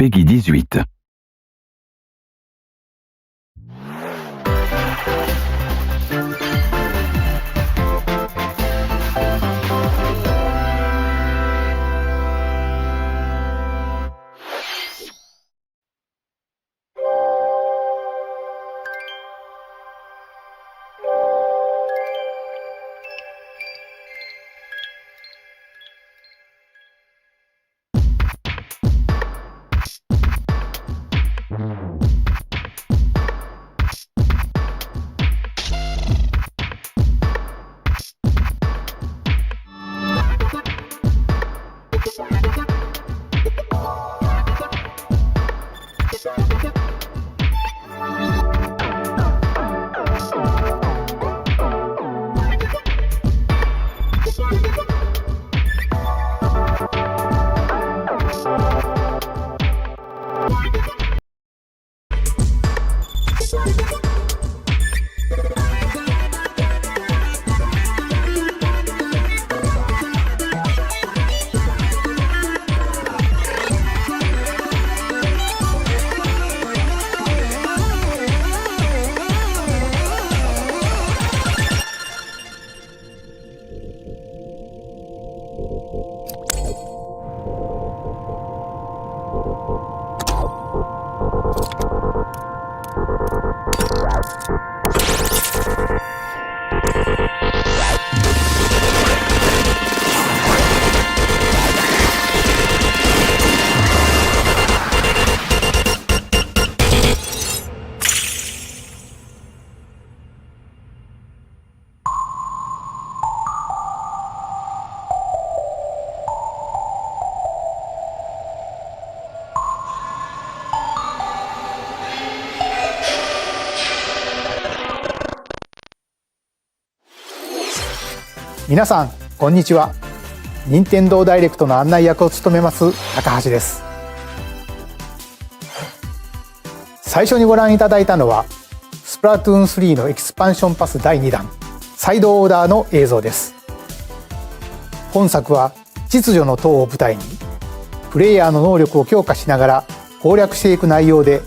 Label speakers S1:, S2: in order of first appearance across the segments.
S1: Peggy 18.
S2: 皆さんこんにちは。任天堂ダイレクトの案内役を務めます高橋です。最初にご覧いただいたのはスプラトゥーン3のエキスパンションパス第2弾サイドオーダーの映像です。本作は秩序の塔を舞台にプレイヤーの能力を強化しながら攻略していく内容で、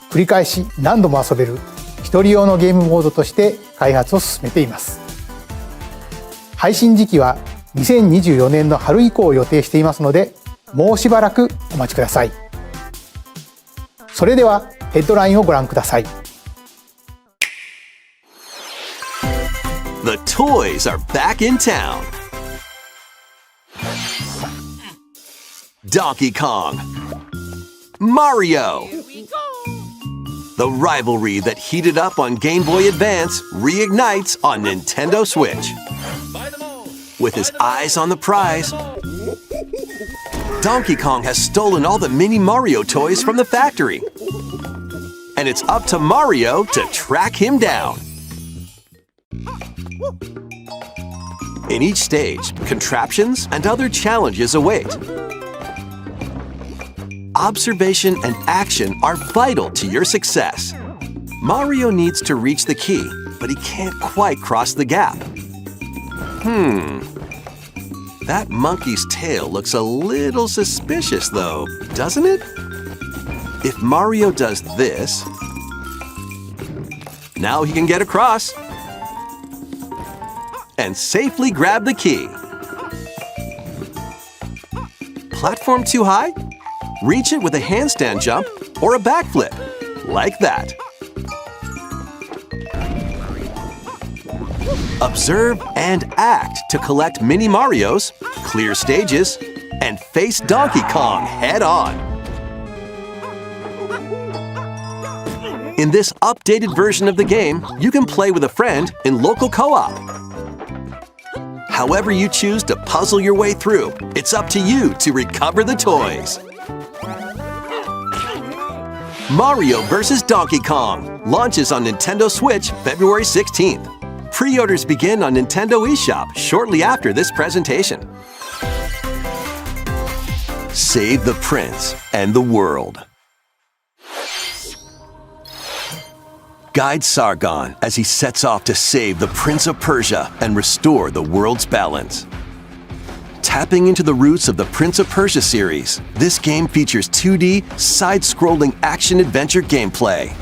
S2: 繰り返し何度も遊べる一人用のゲームモードとして開発を進めています。配信時期は2024年の春以降を予定していますので、もうしばらくお待ちください。それではヘッドラインをご覧ください。
S3: The toys are back in town. Donkey Kong, Mario. The rivalry that heated up on Game Boy Advance reignites on Nintendo Switch. With his eyes on the prize, Donkey Kong has stolen all the mini Mario toys from the factory. And it's up to Mario to track him down. In each stage, contraptions and other challenges await. Observation and action are vital to your success. Mario needs to reach the key, but he can't quite cross the gap. That monkey's tail looks a little suspicious though, doesn't it? If Mario does this, now he can get across and safely grab the key. Platform too high? Reach it with a handstand jump or a backflip, like that. Observe and act to collect mini Marios, clear stages, and face Donkey Kong head-on. In this updated version of the game, you can play with a friend in local co-op. However you choose to puzzle your way through, it's up to you to recover the toys. Mario vs. Donkey Kong launches on Nintendo Switch February 16th. Pre-orders begin on Nintendo eShop shortly after this presentation. Save the prince and the world. Guide Sargon as he sets off to save the Prince of Persia and restore the world's balance. Tapping into the roots of the Prince of Persia series, this game features 2D, side-scrolling action-adventure gameplay.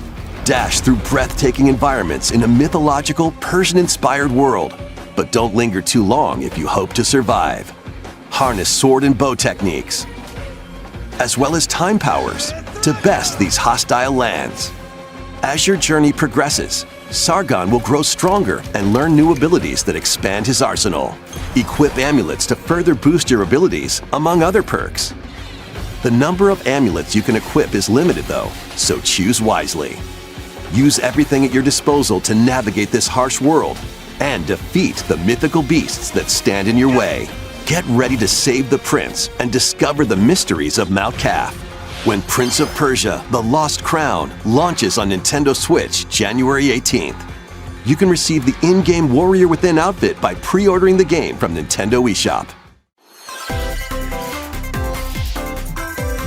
S3: Dash through breathtaking environments in a mythological, Persian-inspired world. But don't linger too long if you hope to survive. Harness sword and bow techniques, as well as time powers, to best these hostile lands. As your journey progresses, Sargon will grow stronger and learn new abilities that expand his arsenal. Equip amulets to further boost your abilities, among other perks. The number of amulets you can equip is limited though, so choose wisely. Use everything at your disposal to navigate this harsh world and defeat the mythical beasts that stand in your way. Get ready to save the prince and discover the mysteries of Mount Kaf when Prince of Persia: The Lost Crown launches on Nintendo Switch January 18th. You can receive the in-game Warrior Within outfit by pre-ordering the game from Nintendo eShop.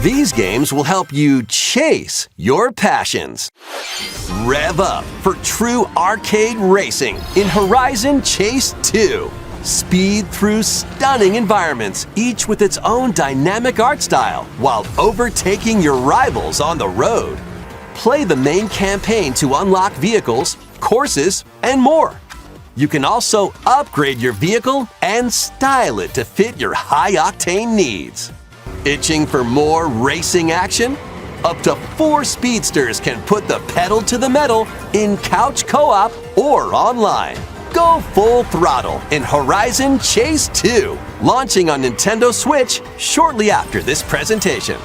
S3: These games will help you chase your passions. Rev up for true arcade racing in Horizon Chase 2. Speed through stunning environments, each with its own dynamic art style, while overtaking your rivals on the road. Play the main campaign to unlock vehicles, courses, and more. You can also upgrade your vehicle and style it to fit your high-octane needs. Itching for more racing action? Up to 4 speedsters can put the pedal to the metal in couch co-op or online. Go full throttle in Horizon Chase 2, launching on Nintendo Switch shortly after this presentation.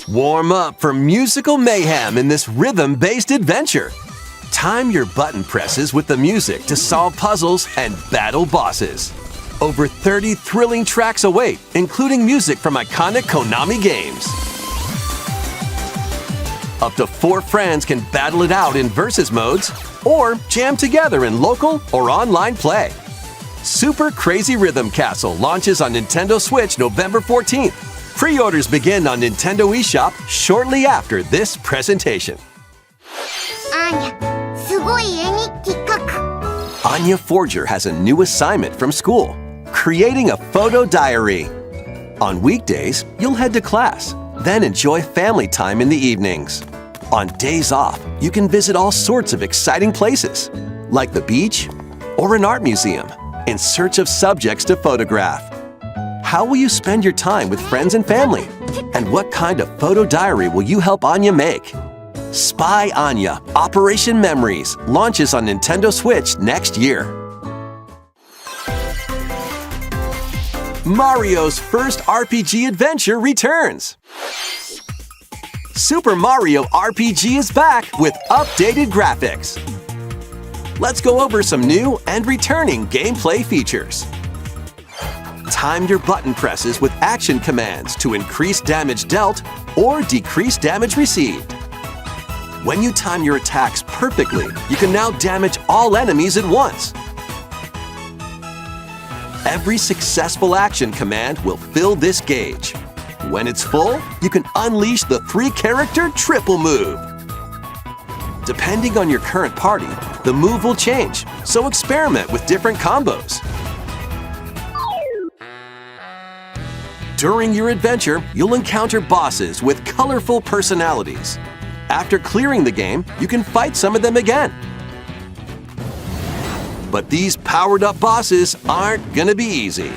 S3: Warm up for musical mayhem in this rhythm-based adventure. Time your button presses with the music to solve puzzles and battle bosses. Over 30 thrilling tracks await, including music from iconic Konami games. Up to 4 friends can battle it out in versus modes or jam together in local or online play. Super Crazy Rhythm Castle launches on Nintendo Switch November 14th. Pre-orders begin on Nintendo eShop shortly after this presentation. Anya Forger has a new assignment from school: creating a photo diary. On weekdays, you'll head to class, then enjoy family time in the evenings. On days off, you can visit all sorts of exciting places, like the beach or an art museum, in search of subjects to photograph. How will you spend your time with friends and family? And what kind of photo diary will you help Anya make? Spy Anya: Operation Memories launches on Nintendo Switch next year. Mario's first RPG adventure returns. Super Mario RPG is back with updated graphics. Let's go over some new and returning gameplay features. Time your button presses with action commands to increase damage dealt or decrease damage received. When you time your attacks perfectly, you can now damage all enemies at once. Every successful action command will fill this gauge. When it's full, you can unleash the 3-character triple move. Depending on your current party, the move will change, so experiment with different combos. During your adventure, you'll encounter bosses with colorful personalities. After clearing the game, you can fight some of them again. But these powered-up bosses aren't gonna be easy.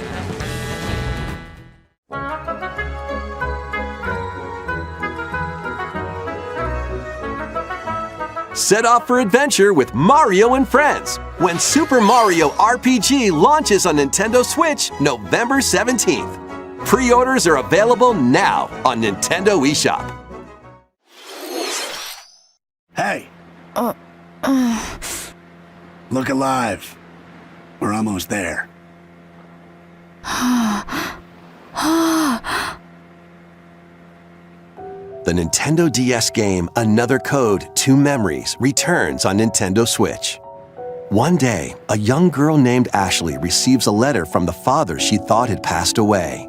S3: Set off for adventure with Mario and Friends when Super Mario RPG launches on Nintendo Switch November 17th. Pre-orders are available now on Nintendo eShop.
S1: Hey! Look alive. We're almost there.
S3: The Nintendo DS game Another Code, Two Memories returns on Nintendo Switch. One day, a young girl named Ashley receives a letter from the father she thought had passed away.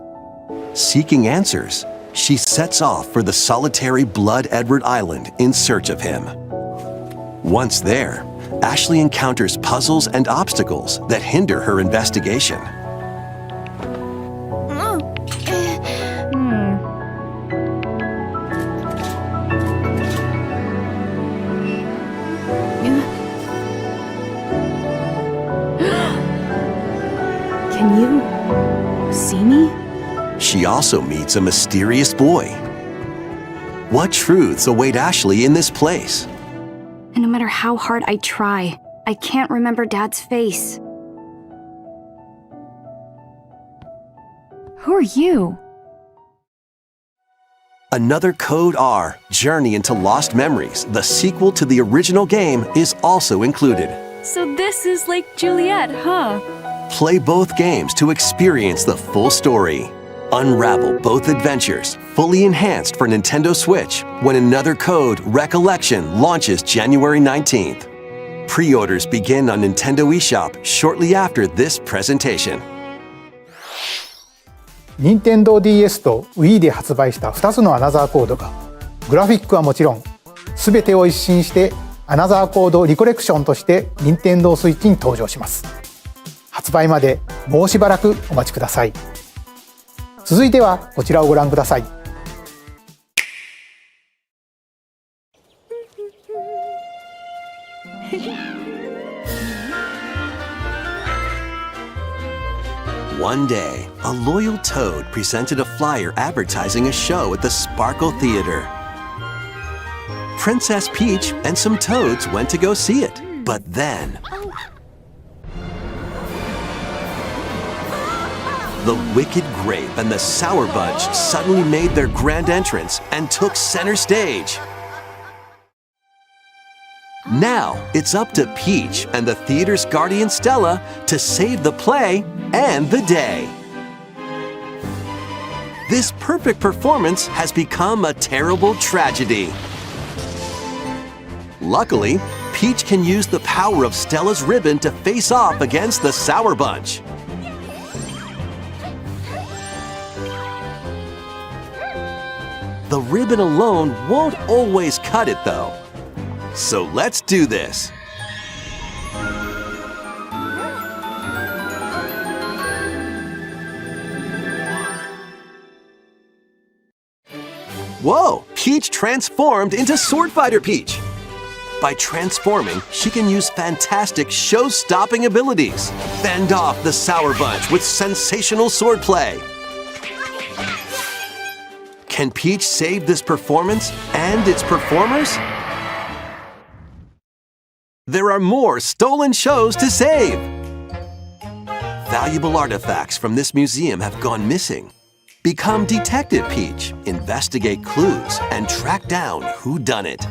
S3: Seeking answers, she sets off for the solitary Blood Edward Island in search of him. Once there, Ashley encounters puzzles and obstacles that hinder her investigation.
S4: Can you see me?
S3: She also meets a mysterious boy. What truths await Ashley in this place?
S4: And no matter how hard I try, I can't remember Dad's face. Who are you?
S3: Another Code R, Journey into Lost Memories, the sequel to the original game, is also included.
S4: So this is like Juliet, huh?
S3: Play both games to experience the full story. Unravel both adventures, fully enhanced for Nintendo Switch, when Another Code Recollection launches January 19th. Pre-orders begin on Nintendo eShop shortly after this presentation.
S2: 任天堂 DS と Wii で発売した2つのアナザーコードがグラフィックはもちろん全てを一新してアナザーコードリコレクションとして任天堂スイッチに登場します。発売までもうしばらくお待ちください。続いてはこちらをご覧ください。
S3: One day, a loyal toad presented a flyer advertising a show at the Sparkle Theater. Princess Peach and some toads went to go see it, but then the Wicked Grape and the Sour Bunch suddenly made their grand entrance and took center stage. Now, it's up to Peach and the theater's guardian Stella to save the play and the day. This perfect performance has become a terrible tragedy. Luckily, Peach can use the power of Stella's ribbon to face off against the Sour Bunch. The ribbon alone won't always cut it, though. So let's do this. Whoa! Peach transformed into Sword Fighter Peach! By transforming, she can use fantastic show-stopping abilities. Fend off the Sour Bunch with sensational swordplay. Can Peach save this performance and its performers? There are more stolen shows to save! Valuable artifacts from this museum have gone missing. Become Detective Peach, investigate clues, and track down whodunit.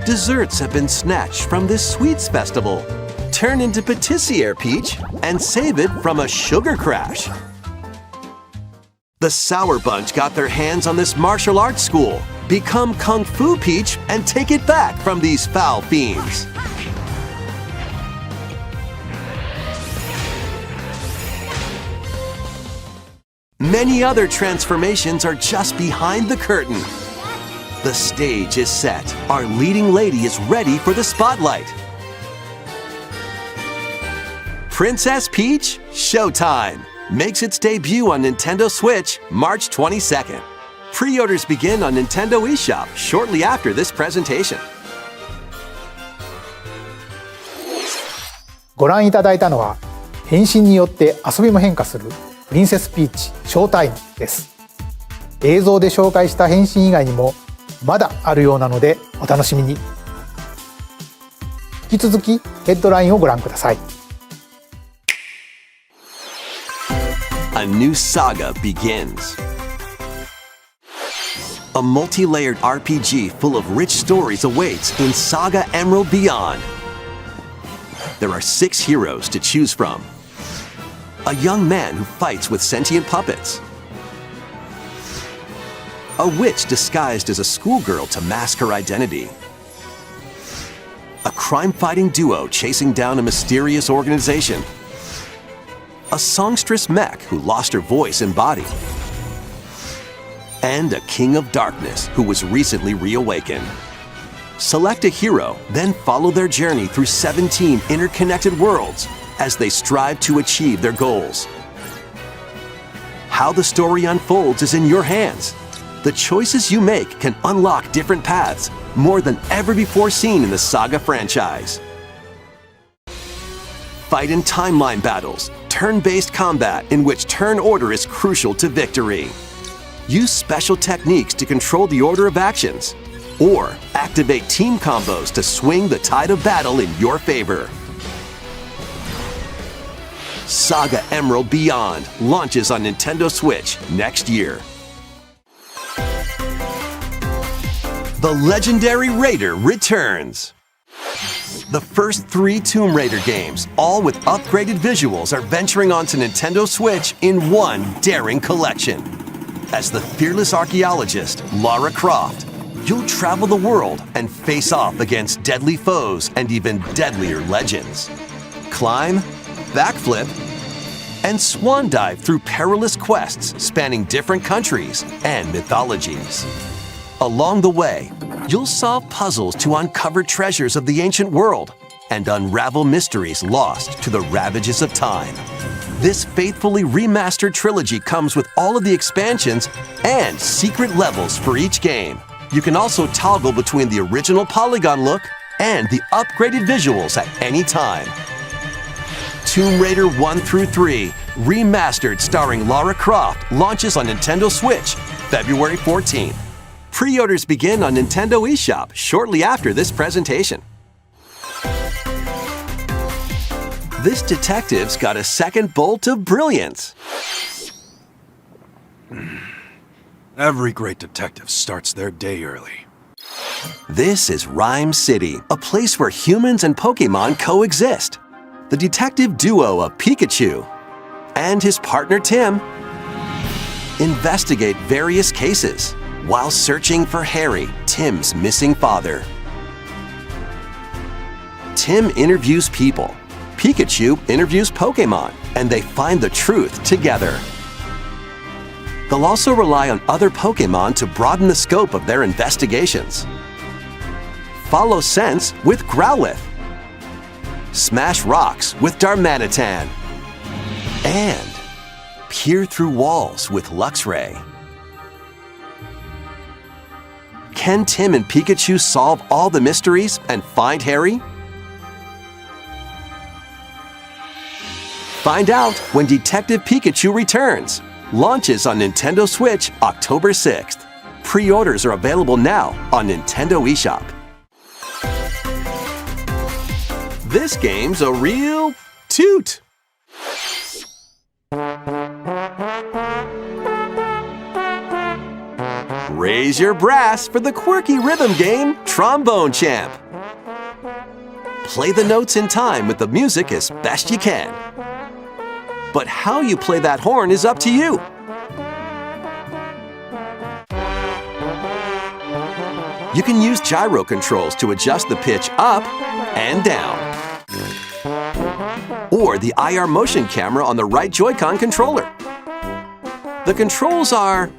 S3: Desserts have been snatched from this sweets festival. Turn into Patissiere Peach and save it from a sugar crash. The Sour Bunch got their hands on this martial arts school. Become Kung Fu Peach and take it back from these foul fiends. Many other transformations are just behind the curtain. The stage is set. Our leading lady is ready for the spotlight. Princess Peach Showtime makes its debut on Nintendo Switch March 22nd. Pre-orders begin on Nintendo eShop shortly after this presentation.
S2: ご覧いただいたのは変身によって遊びも変化するプリンセスピーチショータイムです。映像で紹介した変身以外にもまだあるようなのでお楽しみに。引き続きヘッドラインをご覧ください。
S3: A new saga begins. A multi-layered RPG full of rich stories awaits in Saga Emerald Beyond. There are 6 heroes to choose from. A young man who fights with sentient puppets. A witch disguised as a schoolgirl to mask her identity. A crime-fighting duo chasing down a mysterious organization. A songstress mech who lost her voice and body. And a king of darkness who was recently reawakened. Select a hero, then follow their journey through 17 interconnected worlds as they strive to achieve their goals. How the story unfolds is in your hands. The choices you make can unlock different paths, more than ever before seen in the Saga franchise. fight in timeline battles, turn-based combat in which turn order is crucial to victory. Use special techniques to control the order of actions, or activate team combos to swing the tide of battle in your favor. Saga Emerald Beyond launches on Nintendo Switch next year. The legendary Raider returns. The first 3 Tomb Raider games, all with upgraded visuals, are venturing onto Nintendo Switch in one daring collection. As the fearless archaeologist, Lara Croft, you'll travel the world and face off against deadly foes and even deadlier legends. Climb, backflip, and swan dive through perilous quests spanning different countries and mythologies. Along the way, you'll solve puzzles to uncover treasures of the ancient world and unravel mysteries lost to the ravages of time. This faithfully remastered trilogy comes with all of the expansions and secret levels for each game. You can also toggle between the original polygon look and the upgraded visuals at any time. Tomb Raider 1 through 3, remastered starring Lara Croft, launches on Nintendo Switch February 14th. Pre-orders begin on Nintendo eShop shortly after this presentation. This detective's got a second bolt of brilliance.
S5: Every great detective starts their day early.
S3: This is Rhyme City, a place where humans and Pokémon coexist. The detective duo of Pikachu and his partner Tim investigate various cases while searching for Harry, Tim's missing father. Tim interviews people, Pikachu interviews Pokémon, and they find the truth together. They'll also rely on other Pokémon to broaden the scope of their investigations. Follow scents with Growlithe. Smash rocks with Darmanitan. And peer through walls with Luxray. Can Tim and Pikachu solve all the mysteries and find Harry? Find out when Detective Pikachu returns. Launches on Nintendo Switch October 6th. Pre-orders are available now on Nintendo eShop. This game's a real toot. Raise your brass for the quirky rhythm game Trombone Champ. Play the notes in time with the music as best you can. But how you play that horn is up to you. You can use gyro controls to adjust the pitch up and down. Or the IR motion camera on the right Joy-Con controller. The controls are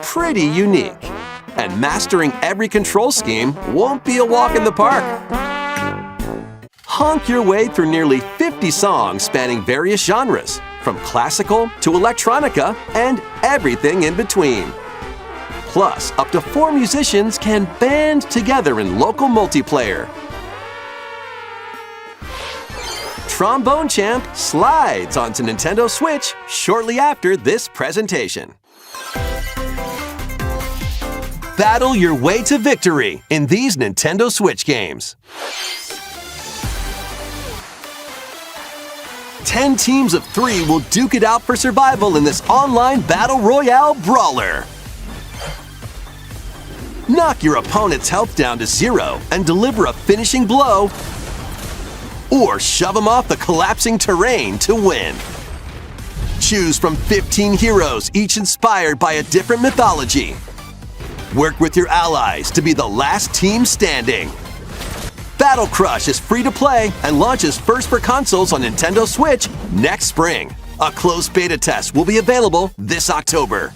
S3: pretty unique, and mastering every control scheme won't be a walk in the park. Honk your way through nearly 50 songs spanning various genres, from classical to electronica and everything in between. Plus, up to 4 musicians can band together in local multiplayer. Trombone Champ slides onto Nintendo Switch shortly after this presentation. Battle your way to victory in these Nintendo Switch games. 10 teams of 3 will duke it out for survival in this online battle royale brawler. Knock your opponent's health down to 0 and deliver a finishing blow, or shove them off the collapsing terrain to win. Choose from 15 heroes, each inspired by a different mythology. Work with your allies to be the last team standing. Battle Crush is free to play and launches first for consoles on Nintendo Switch next spring. A closed beta test will be available this October.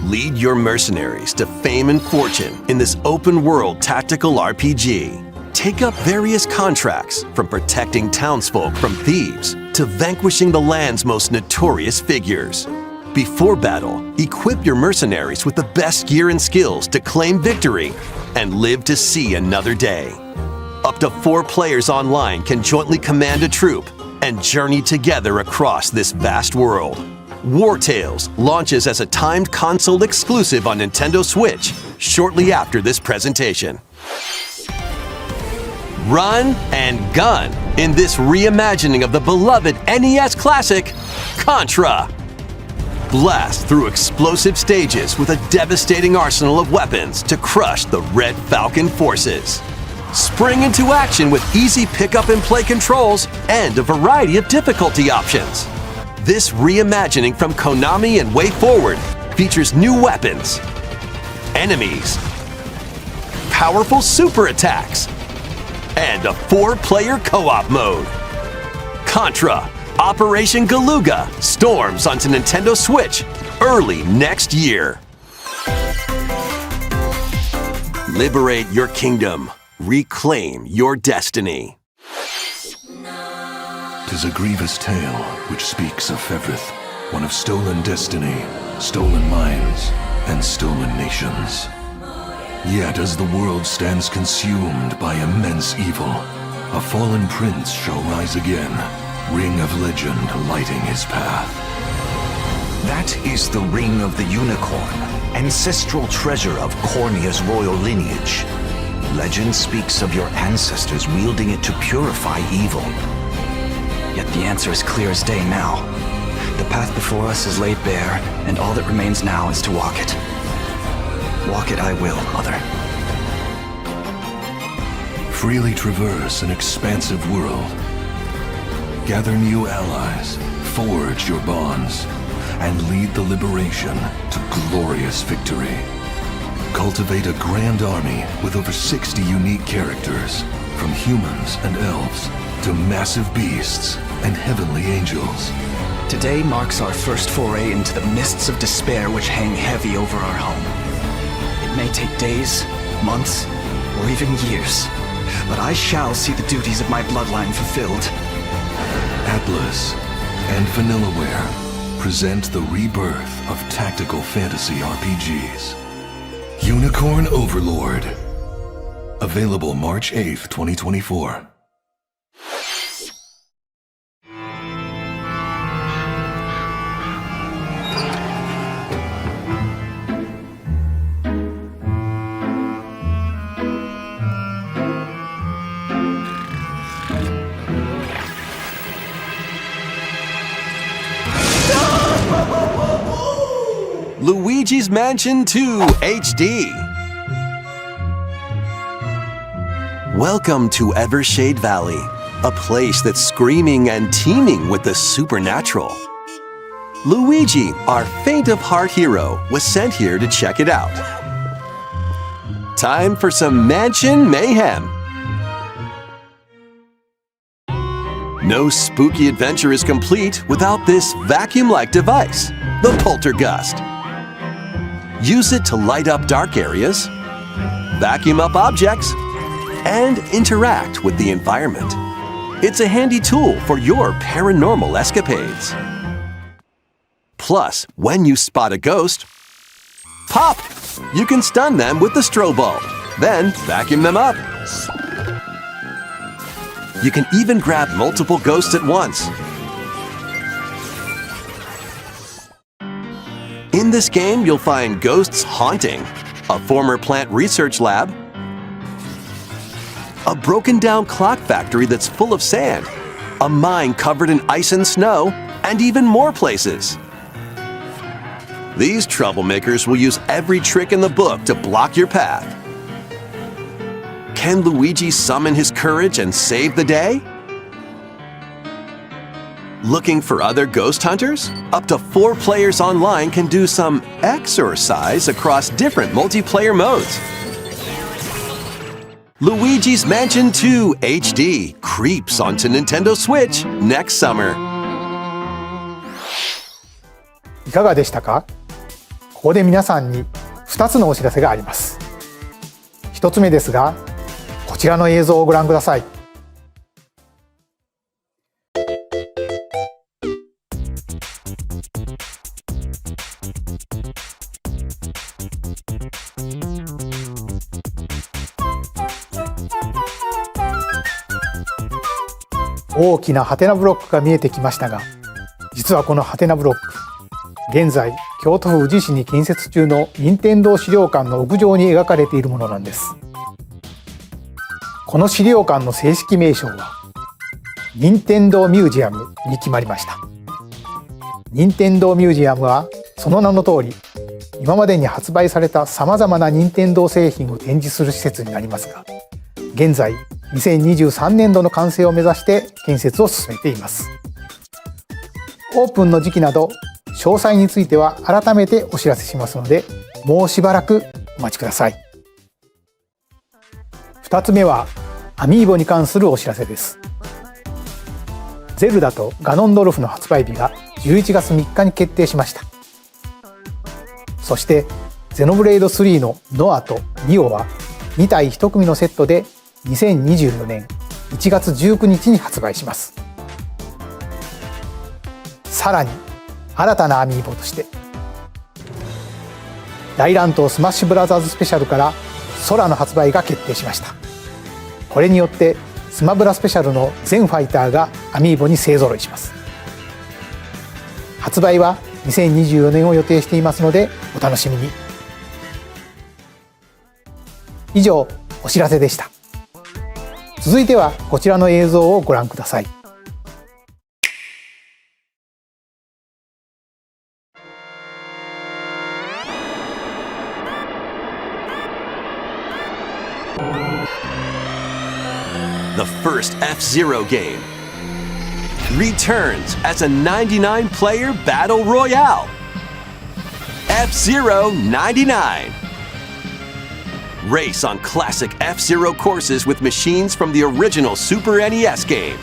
S3: Lead your mercenaries to fame and fortune in this open-world tactical RPG. Take up various contracts, from protecting townsfolk from thieves to vanquishing the land's most notorious figures. Before battle, equip your mercenaries with the best gear and skills to claim victory and live to see another day. Up to 4 players online can jointly command a troop and journey together across this vast world. War Tales launches as a timed console exclusive on Nintendo Switch shortly after this presentation. Run and gun in this reimagining of the beloved NES classic, Contra. Blast through explosive stages with a devastating arsenal of weapons to crush the Red Falcon forces. Spring into action with easy pick-up and play controls and a variety of difficulty options. This reimagining from Konami and WayForward features new weapons, enemies, powerful super attacks, and a 4-player co-op mode. Contra Operation Galuga storms onto Nintendo Switch early next year. Liberate your kingdom. Reclaim your destiny.
S6: 'Tis a grievous tale which speaks of Fevrith, one of stolen destiny, stolen minds, and stolen nations. Yet as the world stands consumed by immense evil, a fallen prince shall rise again, ring of legend lighting his path.
S7: That is the Ring of the Unicorn, ancestral treasure of Cornia's royal lineage. Legend speaks of your ancestors wielding it to purify evil.
S8: Yet the answer is clear as day now. The path before us is laid bare, and all that remains now is to walk it. Walk it I will, Mother.
S6: Freely traverse an expansive world. Gather new allies, forge your bonds, and lead the liberation to glorious victory. Cultivate a grand army with over 60 unique characters, from humans and elves to massive beasts and heavenly angels.
S8: Today marks our first foray into the mists of despair which hang heavy over our home. It may take days, months, or even years, but I shall see the duties of my bloodline fulfilled.
S6: Atlas and Vanillaware present the rebirth of tactical fantasy RPGs. Unicorn Overlord. Available March 8th, 2024.
S3: Luigi's Mansion 2 HD. Welcome to Evershade Valley, a place that's screaming and teeming with the supernatural. Luigi, our faint of heart hero, was sent here to check it out. Time for some mansion mayhem. No spooky adventure is complete without this vacuum-like device, the Poltergust. Use it to light up dark areas, vacuum up objects, and interact with the environment. It's a handy tool for your paranormal escapades. Plus, when you spot a ghost, pop! You can stun them with the strobe bulb, then vacuum them up. You can even grab multiple ghosts at once. In this game, you'll find ghosts haunting, a former plant research lab, a broken-down clock factory that's full of sand, a mine covered in ice and snow, and even more places. These troublemakers will use every trick in the book to block your path. Can Luigi summon his courage and save the day? Looking for other ghost hunters? Up to 4 players online can do some exercise across different multiplayer modes. Luigi's Mansion 2 HD creeps onto Nintendo Switch next summer.
S2: いかがでしたか？ここで皆さんに2つのお知らせがあります。1つ目ですが、こちらの映像をご覧ください。大きなハテナブロックが見えてきましたが、実はこのハテナブロック、現在京都府宇治市に建設中の任天堂資料館の屋上に描かれているものなんです。この資料館の正式名称は任天堂ミュージアムに決まりました。任天堂ミュージアムはその名の通り、今までに発売されたさまざまな任天堂製品を展示する施設になりますが、現在2023年度の完成を目指して建設を進めています。オープンの時期など詳細については改めてお知らせしますので、もうしばらくお待ちください。2つ目はアミーボに関するお知らせです。ゼルダとガノンドルフの発売日が11月3日に決定しました。そしてゼノブレイド3のノアとニオは2体1組のセットで2024年1月19日に発売します。さらに新たなアミーボとして大乱闘スマッシュブラザーズスペシャルから空の発売が決定しました。これによってスマブラスペシャルの全ファイターがアミーボに勢ぞろいします。発売は2024年を予定していますのでお楽しみに。以上、お知らせでした。続いてはこちらの映像をご覧ください。
S3: The first F-Zero game returns as a 99-player battle royale. F-Zero 99. Race on classic F-Zero courses with machines from the original Super NES game.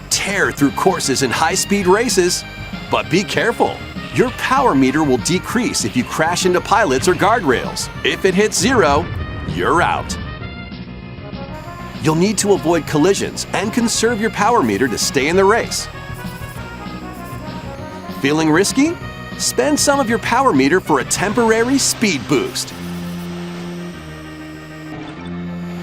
S3: Tear through courses in high-speed races, but be careful. Your power meter will decrease if you crash into pilots or guardrails. If it hits 0, you're out. You'll need to avoid collisions and conserve your power meter to stay in the race. Feeling risky? Spend some of your power meter for a temporary speed boost.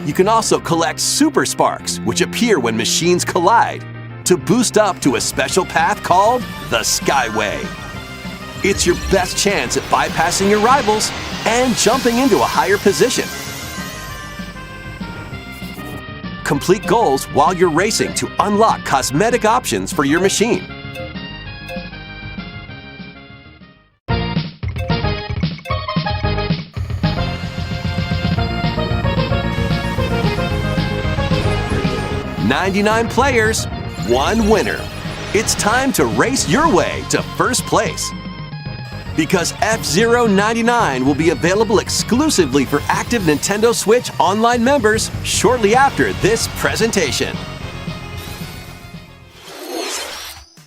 S3: You can also collect super sparks, which appear when machines collide, to boost up to a special path called the Skyway. It's your best chance at bypassing your rivals and jumping into a higher position. Complete goals while you're racing to unlock cosmetic options for your machine. "99 players, 1 winner." It's time to race your way to first place. Because F-Zero 99 will be available exclusively for active Nintendo Switch Online members shortly after this presentation.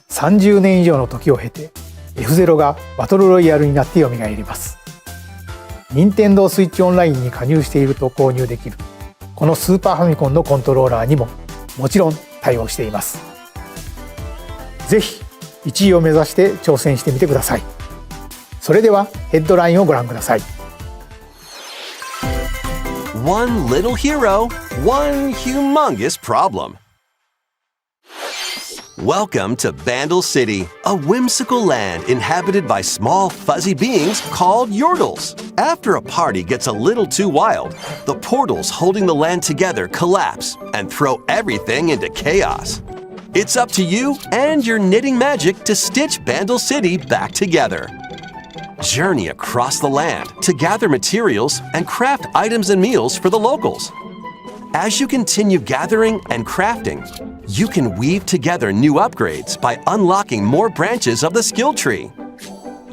S2: 30年以上の時を経て F-Zero がバトルロイヤルになって蘇ります。任天堂スイッチオンラインに加入していると購入できるこのスーパーファミコンのコントローラーにももちろん対応しています。ぜひ1位を目指して挑戦してみてください。それではヘッドラインをご覧ください。
S3: One little hero, one humongous problem. Welcome to Bandle City, a whimsical land inhabited by small fuzzy beings called Yordles. After a party gets a little too wild, the portals holding the land together collapse and throw everything into chaos. It's up to you and your knitting magic to stitch Bandle City back together. Journey across the land to gather materials and craft items and meals for the locals. As you continue gathering and crafting, you can weave together new upgrades by unlocking more branches of the skill tree.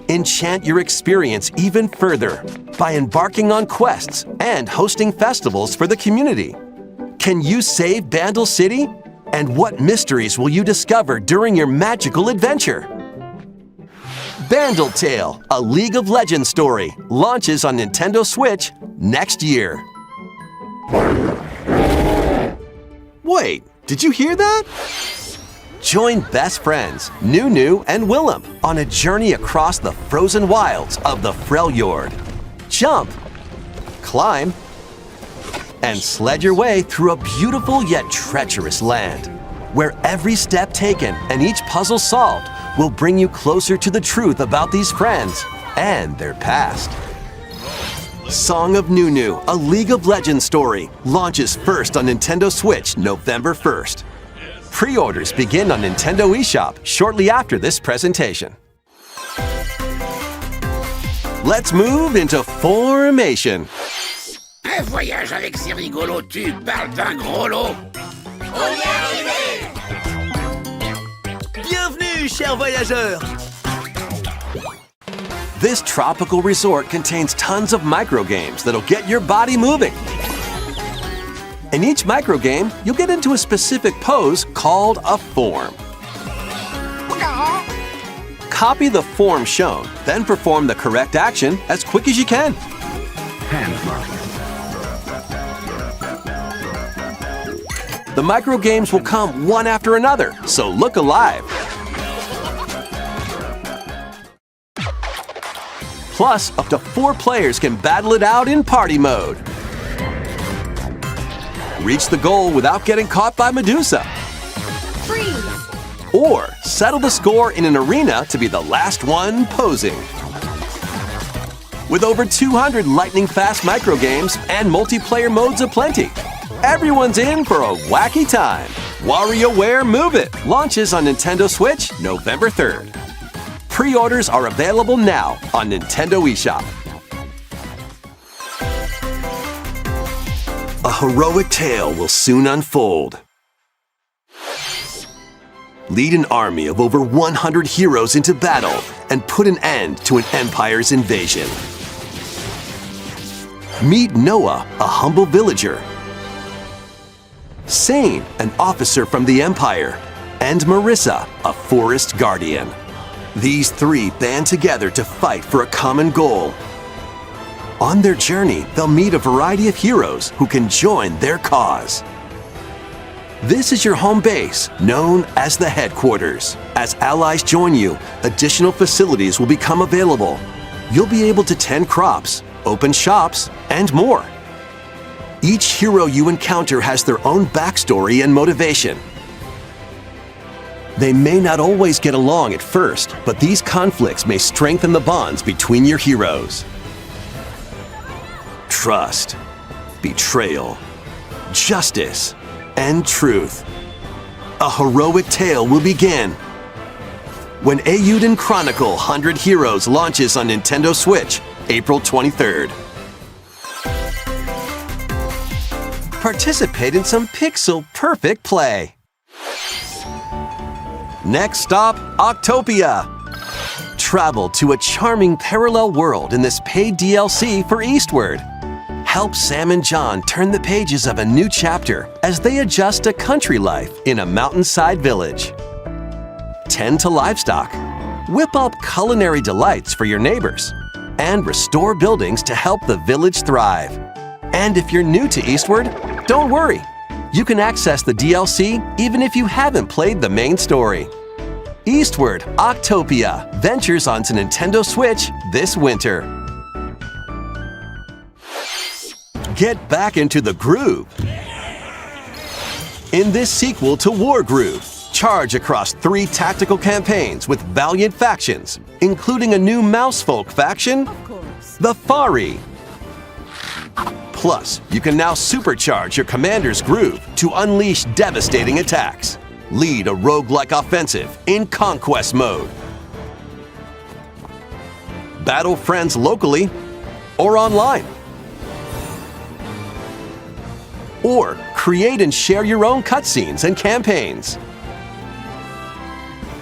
S3: Enchant your experience even further by embarking on quests and hosting festivals for the community. Can you save Bandle City? And what mysteries will you discover during your magical adventure? Bandle Tale, a League of Legends story, launches on Nintendo Switch next year. Wait, did you hear that? Join best friends Nunu and Willem on a journey across the frozen wilds of the Freljord. Jump, climb, and sled your way through a beautiful yet treacherous land. where every step taken and each puzzle solved will bring you closer to the truth about these friends and their past. Song of Nunu, a League of Legends story, launches first on Nintendo Switch November 1st. Pre-orders begin on Nintendo eShop shortly after this presentation. Let's move into Formation.
S9: Un voyage avec ces rigolos, tu parles d'un gros lot. On y est arrivé!
S10: Bienvenue, chers voyageurs!
S3: This tropical resort contains tons of microgames that'll get your body moving. In each microgame, you'll get into a specific pose called a form. Copy the form shown, then perform the correct action as quick as you can. The microgames will come one after another, so look alive. Plus, up to 4 players can battle it out in party mode. Reach the goal without getting caught by Medusa.
S4: Freeze!
S3: Or settle the score in an arena to be the last one posing. With over 200 lightning-fast microgames and multiplayer modes aplenty, everyone's in for a wacky time. WarioWare Move It launches on Nintendo Switch November 3rd. Pre-orders are available now on Nintendo eShop. A heroic tale will soon unfold. Lead an army of over 100 heroes into battle and put an end to an empire's invasion. Meet Noah, a humble villager, Sane, an officer from the Empire, and Marissa, a forest guardian. These 3 band together to fight for a common goal. On their journey, they'll meet a variety of heroes who can join their cause. This is your home base, known as the headquarters. As allies join you, additional facilities will become available. You'll be able to tend crops, open shops, and more. Each hero you encounter has their own backstory and motivation. They may not always get along at first, but these conflicts may strengthen the bonds between your heroes. Trust, betrayal, justice, and truth. A heroic tale will begin when Eiyuden Chronicle 100 Heroes launches on Nintendo Switch April 23rd. Participate in some pixel-perfect play. Next stop, Octopia. Travel to a charming parallel world in this paid DLC for Eastward. Help Sam and John turn the pages of a new chapter as they adjust to country life in a mountainside village. Tend to livestock, whip up culinary delights for your neighbors, and restore buildings to help the village thrive. And if you're new to Eastward, don't worry. You can access the DLC even if you haven't played the main story. Eastward Octopia ventures onto Nintendo Switch this winter. Get back into the groove. In this sequel to War Groove, charge across 3 tactical campaigns with valiant factions, including a new Mousefolk faction, the Fari. Plus, you can now supercharge your commander's groove to unleash devastating attacks. Lead a roguelike offensive in Conquest mode. Battle friends locally or online. Or create and share your own cutscenes and campaigns.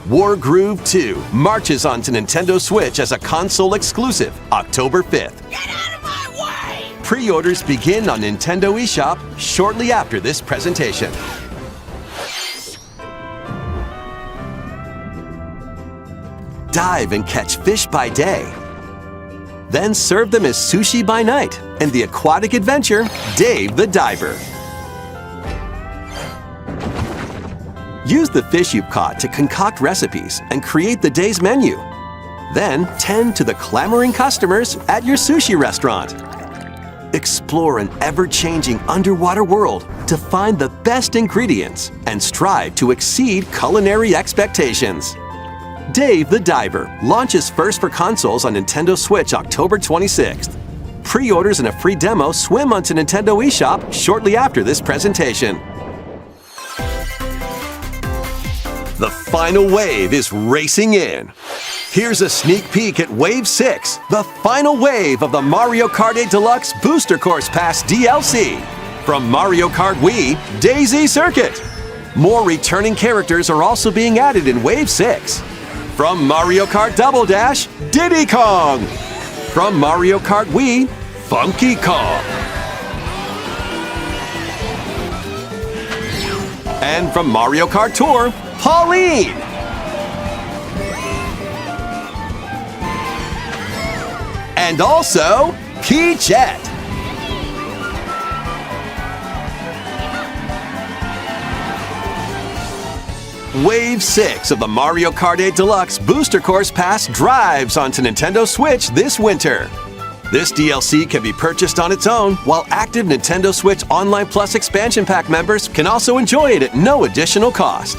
S3: War Groove 2 marches onto Nintendo Switch as a console exclusive October 5th.
S9: Get out of my way!
S3: Pre-orders begin on Nintendo eShop shortly after this presentation. Dive and catch fish by day. Then serve them as sushi by night in the aquatic adventure Dave the Diver. Use the fish you've caught to concoct recipes and create the day's menu. Then tend to the clamoring customers at your sushi restaurant. Explore an ever-changing underwater world to find the best ingredients and strive to exceed culinary expectations. Dave the Diver launches first for consoles on Nintendo Switch October 26th. Pre-orders and a free demo swim onto Nintendo eShop shortly after this presentation. The final wave is racing in. Here's a sneak peek at Wave 6, the final wave of the Mario Kart 8 Deluxe Booster Course Pass DLC. From Mario Kart Wii, Daisy Circuit. More returning characters are also being added in Wave 6. From Mario Kart Double Dash, Diddy Kong. From Mario Kart Wii, Funky Kong. And from Mario Kart Tour, Pauline. And also, Peachette. Wave 6 of the Mario Kart 8 Deluxe Booster Course Pass drives onto Nintendo Switch this winter. This DLC can be purchased on its own, while active Nintendo Switch Online Plus Expansion Pack members can also enjoy it at no additional cost.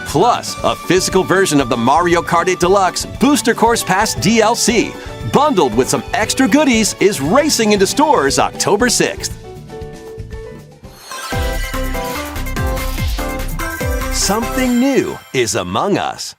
S3: Plus, a physical version of the Mario Kart 8 Deluxe Booster Course Pass DLC, bundled with some extra goodies, is racing into stores October 6th. Something new is among us.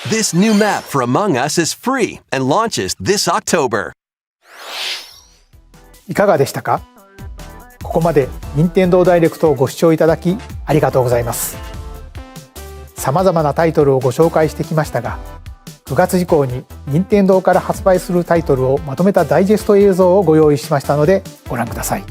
S3: This new map for Among Us is free and launches this October.
S2: いかがでしたか？ここまで任天堂ダイレクトをご視聴いただきありがとうございます。さまざまなタイトルをご紹介してきましたが、9月以降に任天堂から発売するタイトルをまとめたダイジェスト映像をご用意しましたのでご覧ください。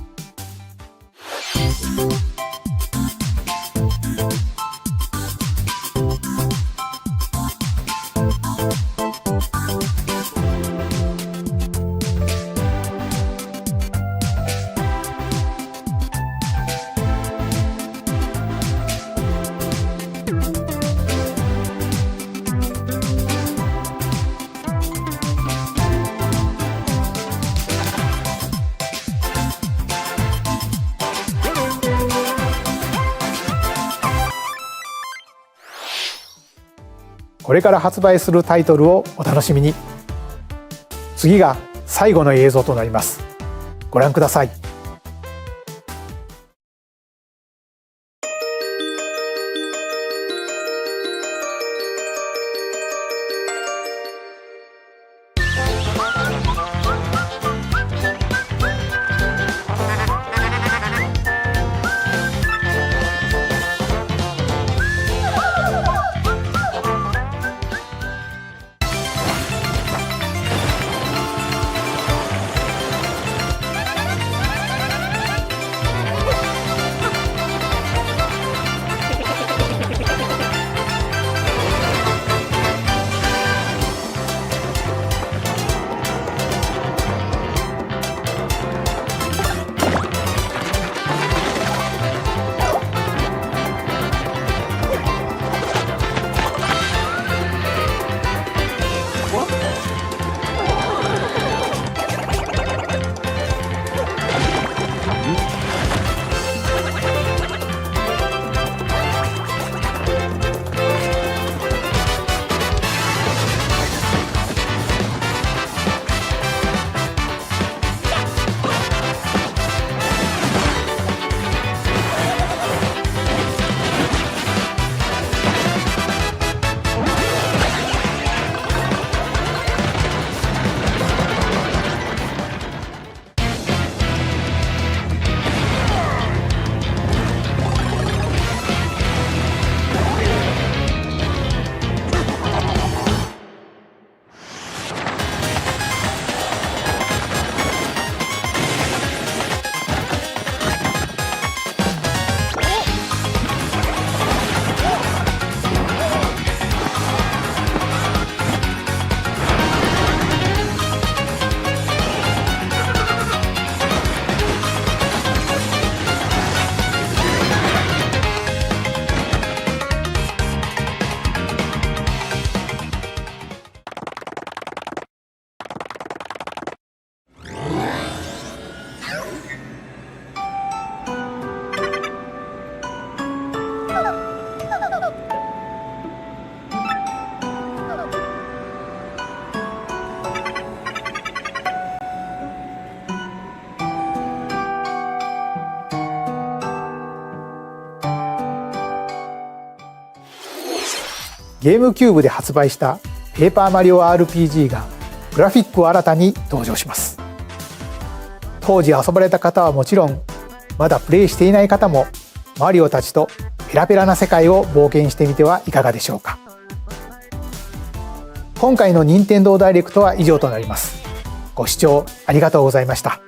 S2: これから発売するタイトルをお楽しみに。次が最後の映像となります。ご覧ください。ゲームキューブで発売したペーパーマリオ RPG がグラフィックを新たに登場します。当時遊ばれた方はもちろん、まだプレイしていない方もマリオたちとペラペラな世界を冒険してみてはいかがでしょうか。今回の任天堂ダイレクトは以上となります。ご視聴ありがとうございました。